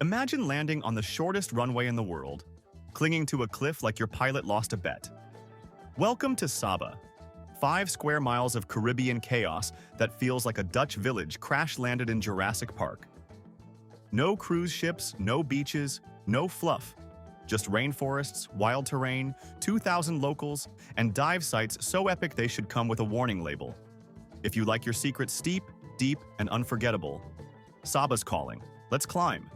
Imagine landing on the shortest runway in the world, clinging to a cliff like your pilot lost a bet. Welcome to Saba, 5 square miles of Caribbean chaos that feels like a Dutch village crash-landed in Jurassic Park. No cruise ships, no beaches, no fluff. Just rainforests, wild terrain, 2,000 locals, and dive sites so epic they should come with a warning label. If you like your secrets steep, deep, and unforgettable, Saba's calling. Let's climb.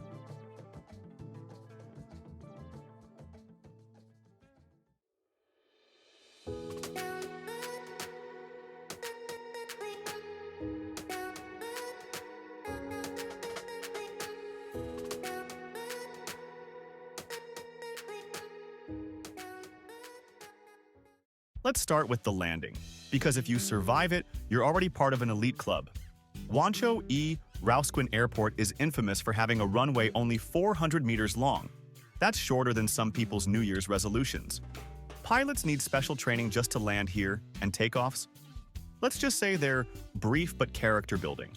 Let's start with the landing, because if you survive it, you're already part of an elite club. Wancho E. Rausquin Airport is infamous for having a runway only 400 meters long. That's shorter than some people's New Year's resolutions. Pilots need special training just to land here, and takeoffs? Let's just say they're brief but character building.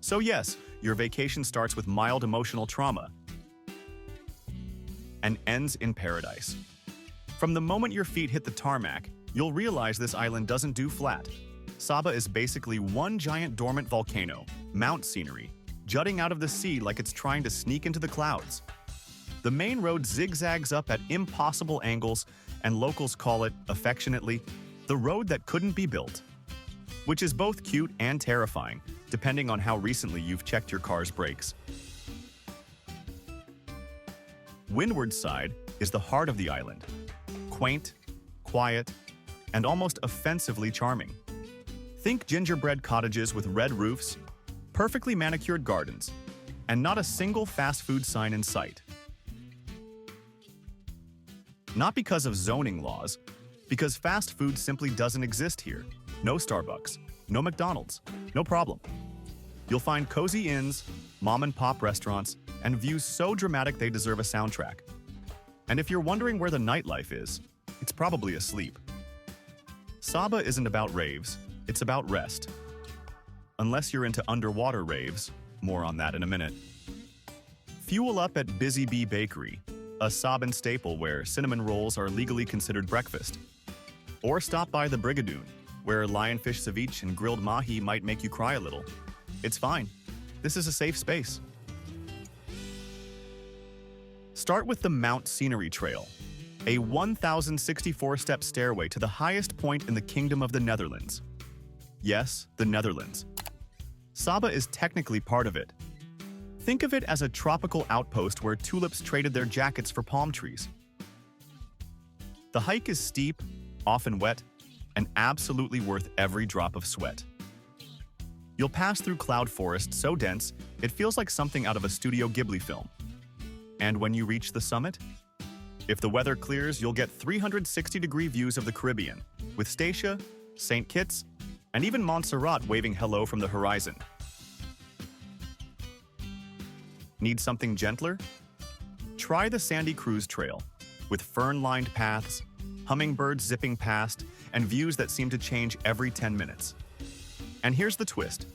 So yes, your vacation starts with mild emotional trauma and ends in paradise. From the moment your feet hit the tarmac, you'll realize this island doesn't do flat. Saba is basically one giant dormant volcano, mount scenery, jutting out of the sea like it's trying to sneak into the clouds. The main road zigzags up at impossible angles, and locals call it, affectionately, the road that couldn't be built. Which is both cute and terrifying, depending on how recently you've checked your car's brakes. Windwardside is the heart of the island. Quaint, quiet, and almost offensively charming. Think gingerbread cottages with red roofs, perfectly manicured gardens, and not a single fast food sign in sight. Not because of zoning laws, because fast food simply doesn't exist here. No Starbucks, no McDonald's, no problem. You'll find cozy inns, mom-and-pop restaurants, and views so dramatic they deserve a soundtrack. And if you're wondering where the nightlife is, it's probably asleep. Saba isn't about raves, it's about rest. Unless you're into underwater raves, more on that in a minute. Fuel up at Busy Bee Bakery, a Saban staple where cinnamon rolls are legally considered breakfast. Or stop by the Brigadoon, where lionfish ceviche and grilled mahi might make you cry a little. It's fine. This is a safe space. Start with the Mount Scenery Trail, a 1,064-step stairway to the highest point in the Kingdom of the Netherlands. Yes, the Netherlands. Saba is technically part of it. Think of it as a tropical outpost where tulips traded their jackets for palm trees. The hike is steep, often wet, and absolutely worth every drop of sweat. You'll pass through cloud forest so dense, it feels like something out of a Studio Ghibli film. And when you reach the summit, if the weather clears, you'll get 360-degree views of the Caribbean, with Statia, St. Kitts, and even Montserrat waving hello from the horizon. Need something gentler? Try the Sandy Cruise Trail, with fern-lined paths, hummingbirds zipping past, and views that seem to change every 10 minutes. And here's the twist.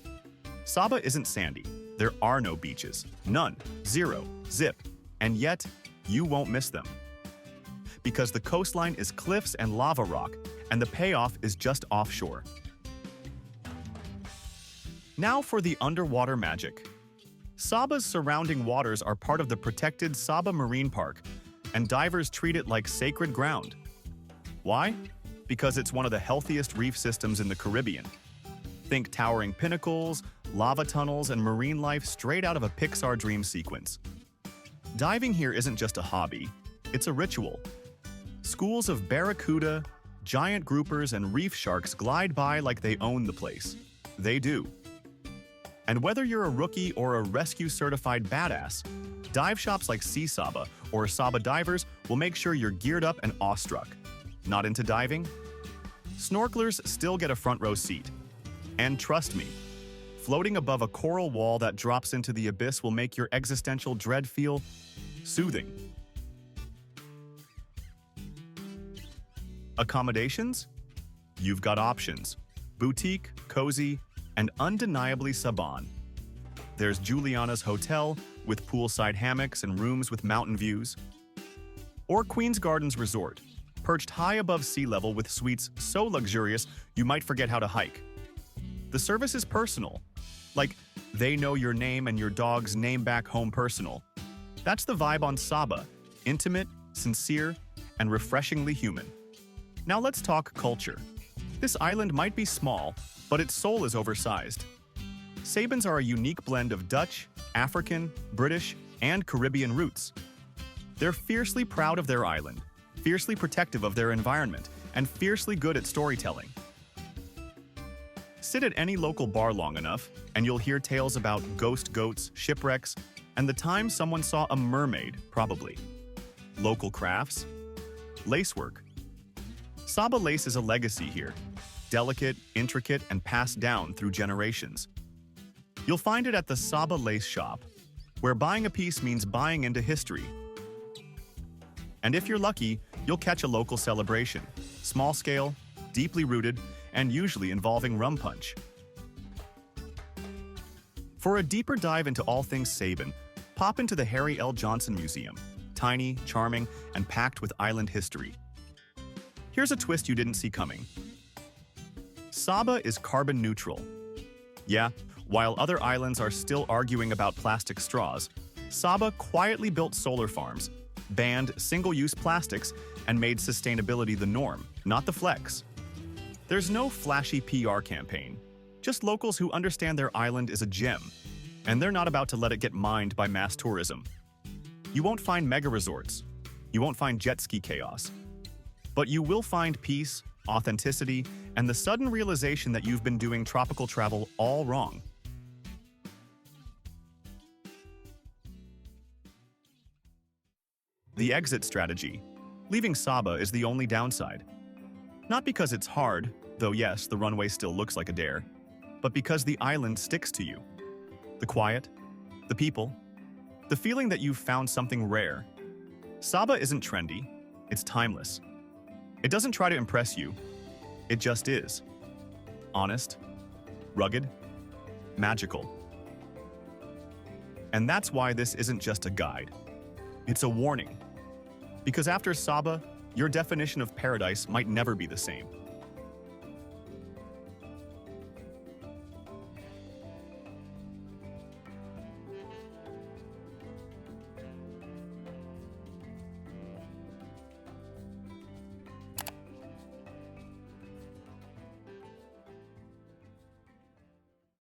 Saba isn't sandy. There are no beaches. None. Zero. Zip. And yet, you won't miss them. Because the coastline is cliffs and lava rock, and the payoff is just offshore. Now for the underwater magic. Saba's surrounding waters are part of the protected Saba Marine Park, and divers treat it like sacred ground. Why? Because it's one of the healthiest reef systems in the Caribbean. Think towering pinnacles, lava tunnels, and marine life straight out of a Pixar dream sequence. Diving here isn't just a hobby, it's a ritual. Schools of barracuda, giant groupers, and reef sharks glide by like they own the place. They do. And whether you're a rookie or a rescue-certified badass, dive shops like Sea Saba or Saba Divers will make sure you're geared up and awestruck. Not into diving? Snorkelers still get a front row seat. And trust me, floating above a coral wall that drops into the abyss will make your existential dread feel soothing. Accommodations? You've got options. Boutique, cozy, and undeniably Saban. There's Juliana's Hotel with poolside hammocks and rooms with mountain views. Or Queen's Gardens Resort, perched high above sea level with suites so luxurious you might forget how to hike. The service is personal, like they know your name and your dog's name back home personal. That's the vibe on Saba, intimate, sincere, and refreshingly human. Now let's talk culture. This island might be small, but its soul is oversized. Sabans are a unique blend of Dutch, African, British, and Caribbean roots. They're fiercely proud of their island, fiercely protective of their environment, and fiercely good at storytelling. Sit at any local bar long enough, and you'll hear tales about ghost goats, shipwrecks, and the time someone saw a mermaid, probably. Local crafts? Lacework. Saba lace is a legacy here, delicate, intricate, and passed down through generations. You'll find it at the Saba Lace Shop, where buying a piece means buying into history. And if you're lucky, you'll catch a local celebration, small scale, deeply rooted, and usually involving rum punch. For a deeper dive into all things Saban, pop into the Harry L. Johnson Museum, tiny, charming, and packed with island history. Here's a twist you didn't see coming. Saba is carbon neutral. Yeah, while other islands are still arguing about plastic straws, Saba quietly built solar farms, banned single-use plastics, and made sustainability the norm, not the flex. There's no flashy PR campaign, just locals who understand their island is a gem, and they're not about to let it get mined by mass tourism. You won't find mega resorts. You won't find jet ski chaos. But you will find peace, authenticity, and the sudden realization that you've been doing tropical travel all wrong. The exit strategy. Leaving Saba is the only downside. Not because it's hard, though yes, the runway still looks like a dare, but because the island sticks to you. The quiet, the people, the feeling that you've found something rare. Saba isn't trendy, it's timeless. It doesn't try to impress you, it just is. Honest, rugged, magical. And that's why this isn't just a guide. It's a warning. Because after Saba, your definition of paradise might never be the same.